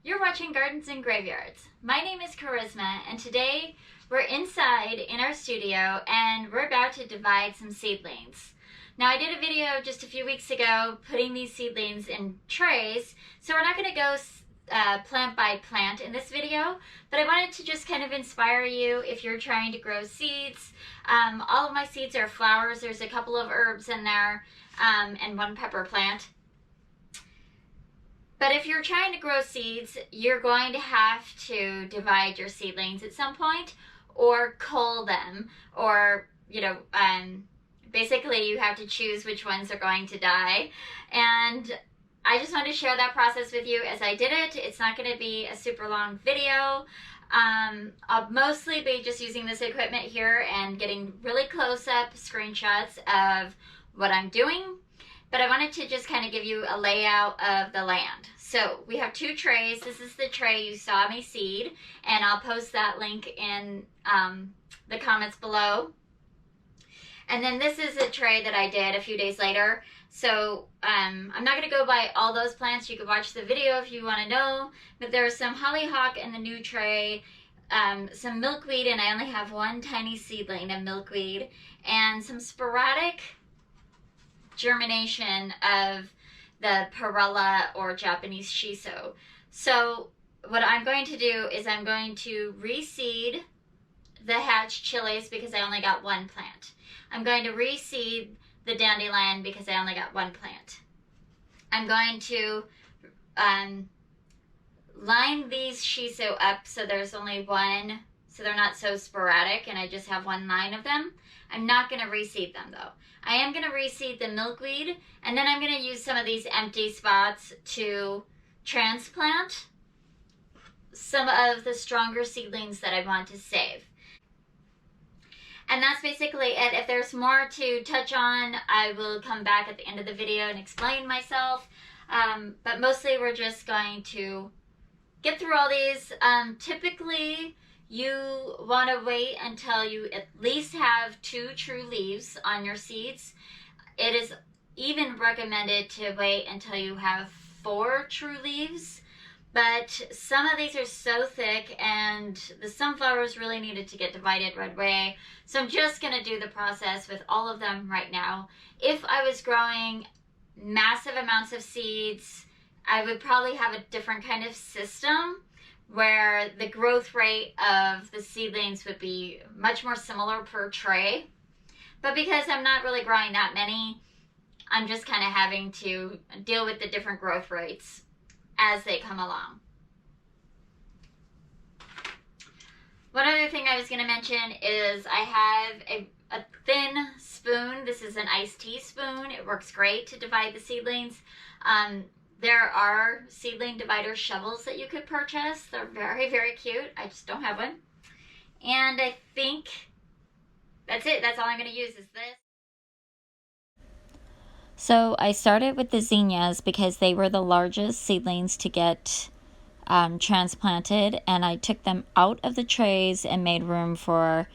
You're watching Gardens and Graveyards. My name is Charisma, and today we're inside in our studio and we're about to divide some seedlings. Now, I did a video just a few weeks ago putting these seedlings in trays, so we're not going to go plant by plant in this video, but I wanted to just kind of inspire you if you're trying to grow seeds. All of my seeds are flowers. There's a couple of herbs in there and one pepper plant. But if you're trying to grow seeds, you're going to have to divide your seedlings at some point or cull them, or, basically you have to choose which ones are going to die. And I just wanted to share that process with you as I did it. It's not going to be a super long video. I'll mostly be just using this equipment here and getting really close-up screenshots of what I'm doing. But I wanted to just kind of give you a layout of the land. So we have two trays. This is the tray you saw me seed, and I'll post that link in the comments below. And then this is a tray that I did a few days later. So I'm not going to go by all those plants. You can watch the video if you want to know. But there's some hollyhock in the new tray, some milkweed, and I only have one tiny seedling of milkweed, and some sporadic germination of the perella or Japanese shiso. So what I'm going to do is I'm going to reseed the hatch chilies because I only got one plant. I'm going to reseed the dandelion because I only got one plant. I'm going to line these shiso up so there's only one, so they're not so sporadic and I just have one line of them. I'm not going to reseed them though. I am going to reseed the milkweed, and then I'm going to use some of these empty spots to transplant some of the stronger seedlings that I want to save. And that's basically it. If there's more to touch on, I will come back at the end of the video and explain myself. But mostly we're just going to get through all these. Typically, you want to wait until you at least have 2 true leaves on your seeds. It is even recommended to wait until you have 4 true leaves. But some of these are so thick and the sunflowers really needed to get divided right away. So I'm just going to do the process with all of them right now. If I was growing massive amounts of seeds, I would probably have a different kind of system where the growth rate of the seedlings would be much more similar per tray. But because I'm not really growing that many, I'm just kind of having to deal with the different growth rates as they come along. One other thing I was going to mention is I have a thin spoon. This is an iced tea spoon. It works great to divide the seedlings. There are seedling divider shovels that you could purchase. They're very, very cute. I just don't have one. And I think that's it. That's all I'm going to use is this. So I started with the zinnias because they were the largest seedlings to get transplanted, and I took them out of the trays and made room for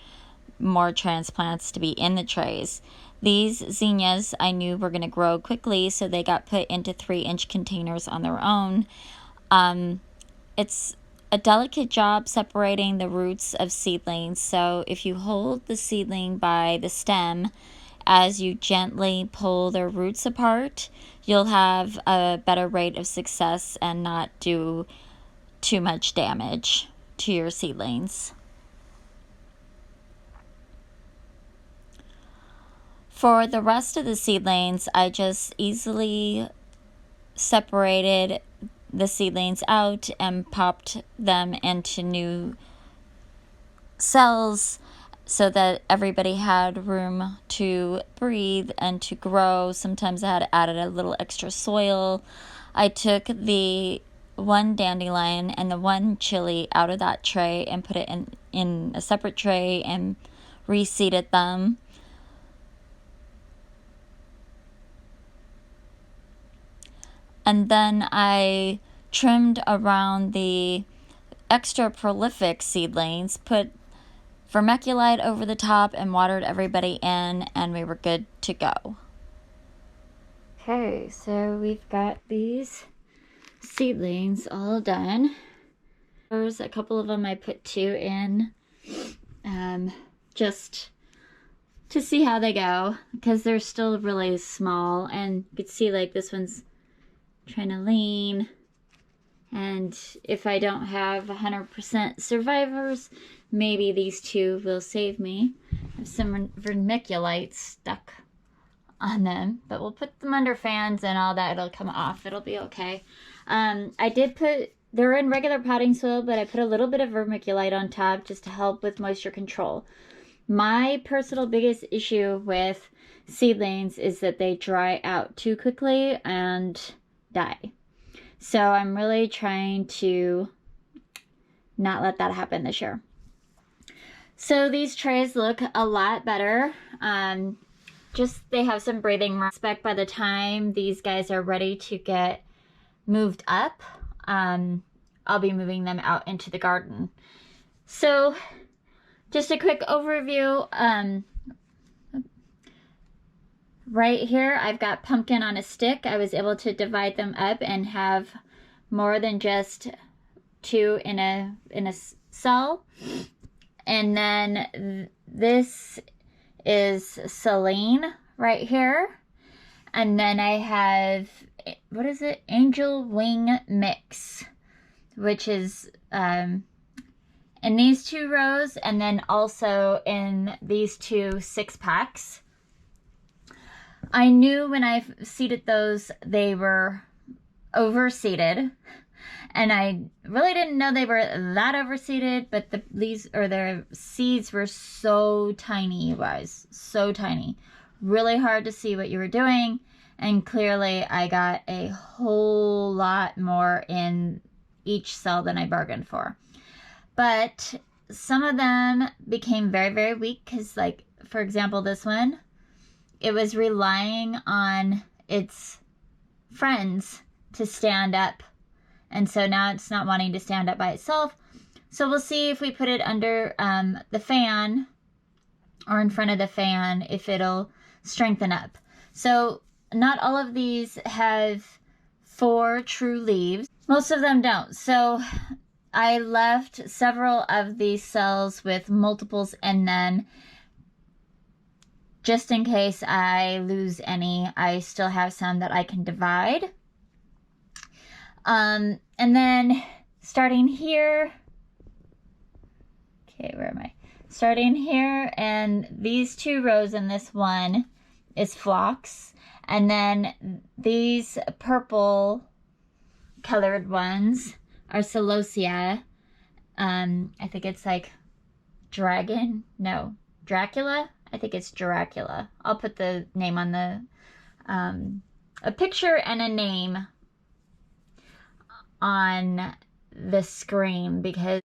more transplants to be in the trays. These zinnias I knew were going to grow quickly, so they got put into 3-inch containers on their own. It's a delicate job separating the roots of seedlings, so if you hold the seedling by the stem as you gently pull their roots apart, you'll have a better rate of success and not do too much damage to your seedlings. For the rest of the seedlings, I just easily separated the seedlings out and popped them into new cells so that everybody had room to breathe and to grow. Sometimes I had added a little extra soil. I took the one dandelion and the one chili out of that tray and put it in a separate tray and reseeded them. And then I trimmed around the extra prolific seedlings, put vermiculite over the top, and watered everybody in, and we were good to go. Okay, so we've got these seedlings all done. There's a couple of them I put 2 in, just to see how they go, because they're still really small, and you can see like this one's trying to lean, and if I don't have 100% survivors, maybe these 2 will save me. I have some vermiculites stuck on them, but we'll put them under fans and all that. It'll come off. It'll be okay. I did put, they're in regular potting soil, but I put a little bit of vermiculite on top just to help with moisture control. My personal biggest issue with seedlings is that they dry out too quickly and die. So I'm really trying to not let that happen this year. So these trays look a lot better. Just they have some breathing room. By the time these guys are ready to get moved up, I'll be moving them out into the garden. So just a quick overview. Right here I've got pumpkin on a stick. I was able to divide them up and have more than just 2 in a cell. And then this is Celine right here. And then I have, what is it? Angel Wing Mix, which is in these 2 rows, and then also in these 2 6-packs. I knew when I seeded those, they were overseeded. And I really didn't know they were that overseeded, but their seeds were so tiny, you guys. So tiny. Really hard to see what you were doing. And clearly I got a whole lot more in each cell than I bargained for. But some of them became very, very weak because, like, for example, this one, it was relying on its friends to stand up. And so now it's not wanting to stand up by itself. So we'll see if we put it under the fan or in front of the fan, if it'll strengthen up. So not all of these have 4 true leaves. Most of them don't. So I left several of these cells with multiples in them. Just in case I lose any, I still have some that I can divide. And then starting here, okay, where am I? Starting here, and these 2 rows in this one is phlox. And then these purple colored ones are celosia. I think it's like Dracula. I think it's Dracula. I'll put the name on the, a picture and a name on the screen, because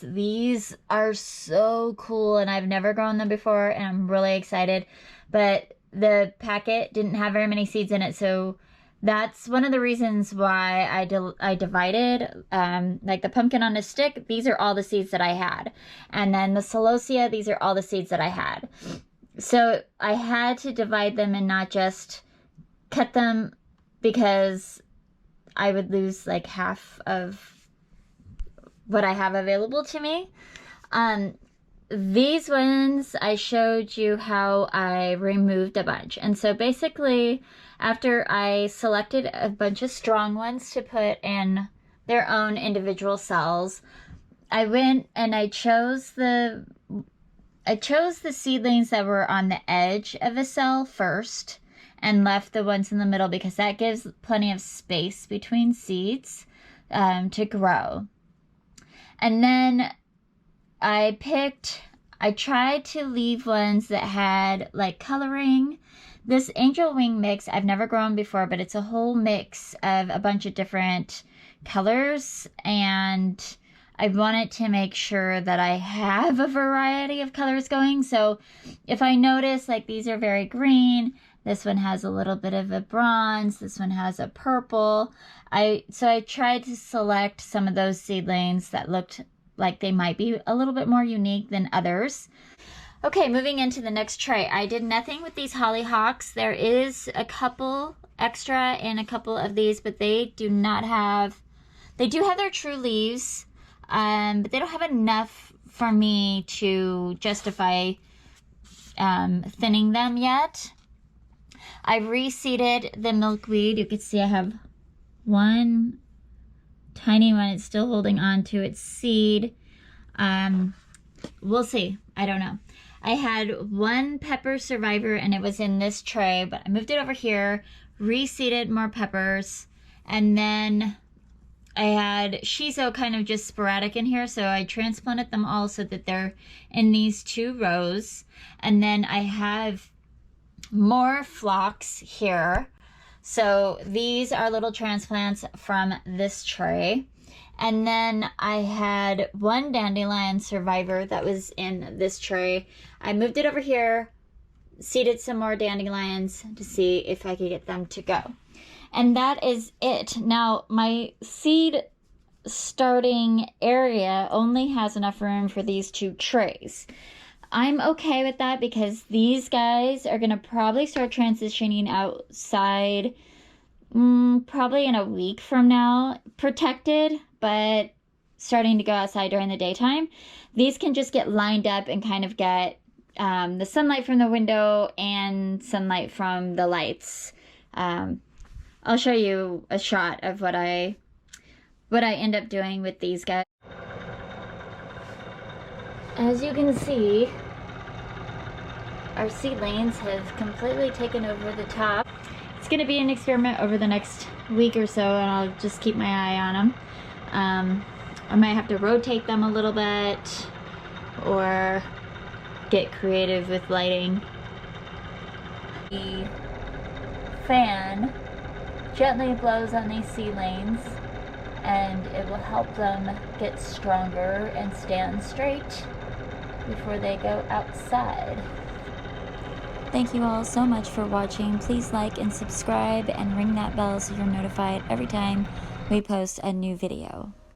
these are so cool and I've never grown them before and I'm really excited. But the packet didn't have very many seeds in it, so that's one of the reasons why I divided, like the pumpkin on a stick, these are all the seeds that I had. And then the celosia, these are all the seeds that I had. So I had to divide them and not just cut them, because I would lose like half of what I have available to me. These ones, I showed you how I removed a bunch. And so basically, after I selected a bunch of strong ones to put in their own individual cells, I went and I chose the seedlings that were on the edge of a cell first, and left the ones in the middle because that gives plenty of space between seeds to grow. And then I tried to leave ones that had like coloring. This angel wing mix, I've never grown before, but it's a whole mix of a bunch of different colors, and I wanted to make sure that I have a variety of colors going. So if I notice like these are very green, this one has a little bit of a bronze, this one has a purple. So I tried to select some of those seedlings that looked like they might be a little bit more unique than others. Okay, moving into the next tray. I did nothing with these hollyhocks. There is a couple extra in a couple of these, but they do have their true leaves, but they don't have enough for me to justify thinning them yet. I reseeded the milkweed. You can see I have one tiny one. It's still holding on to its seed. We'll see. I don't know. I had one pepper survivor and it was in this tray, but I moved it over here, reseeded more peppers, and then I had shiso kind of just sporadic in here, so I transplanted them all so that they're in these 2 rows. And then I have more phlox here. So these are little transplants from this tray. And then I had one dandelion survivor that was in this tray. I moved it over here, seeded some more dandelions to see if I could get them to go. And that is it. Now, my seed starting area only has enough room for these 2 trays. I'm okay with that because these guys are going to probably start transitioning outside probably in a week from now. Protected, but starting to go outside during the daytime. These can just get lined up and kind of get the sunlight from the window and sunlight from the lights. I'll show you a shot of what I end up doing with these guys. As you can see, our seedlings have completely taken over the top. It's going to be an experiment over the next week or so, and I'll just keep my eye on them. I might have to rotate them a little bit or get creative with lighting. The fan gently blows on these seedlings and it will help them get stronger and stand straight before they go outside. Thank you all so much for watching. Please like and subscribe and ring that bell so you're notified every time we post a new video.